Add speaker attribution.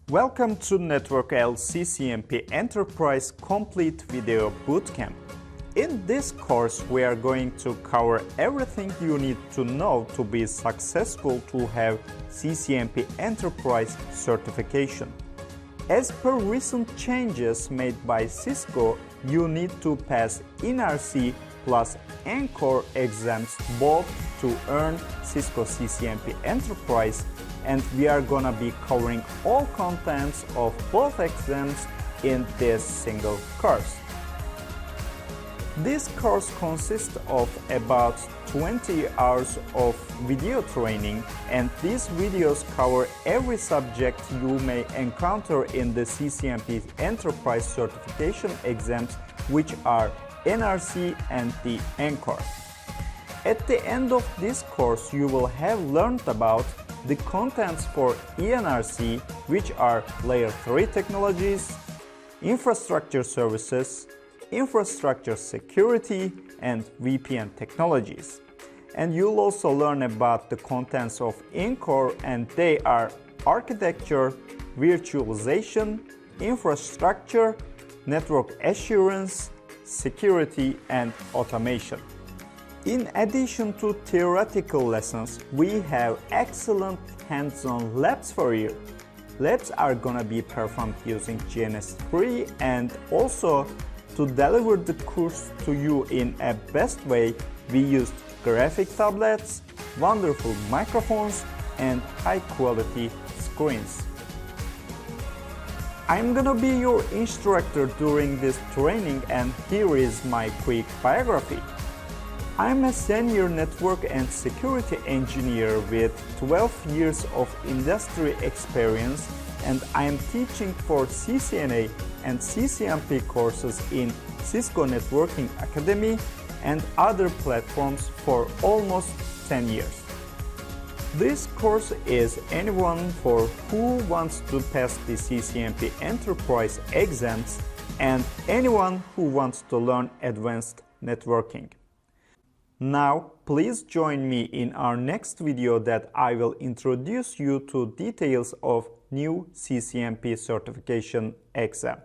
Speaker 1: Welcome to NetworkL CCNP Enterprise Complete Video Bootcamp. In this course, we are going to cover everything you need to know to be successful to have CCNP Enterprise certification. As per recent changes made by Cisco, you need to pass ENARSI plus ENCOR exams both to earn Cisco CCNP Enterprise, and we are gonna be covering all contents of both exams in this single course. This course consists of about 20 hours of video training, and these videos cover every subject you may encounter in the CCNP Enterprise certification exams, which are ENARSI and the ENCOR. At the end of this course, you will have learned about the contents for ENARSI, which are Layer 3 technologies, infrastructure services, infrastructure security, and VPN technologies. And you'll also learn about the contents of ENCOR, and they are architecture, virtualization, infrastructure, network assurance, security, and automation. In addition to theoretical lessons, we have excellent hands-on labs for you. Labs are gonna be performed using GNS3, and also to deliver the course to you in a best way, we used graphic tablets, wonderful microphones, and high-quality screens. I'm gonna be your instructor during this training, and here is my quick biography. I'm a senior network and security engineer with 12 years of industry experience, and I'm teaching for CCNA and CCNP courses in Cisco Networking Academy and other platforms for almost 10 years. This course is anyone for who wants to pass the CCNP Enterprise exams and anyone who wants to learn advanced networking. Now, please join me in our next video that I will introduce you to details of new CCNP certification exam.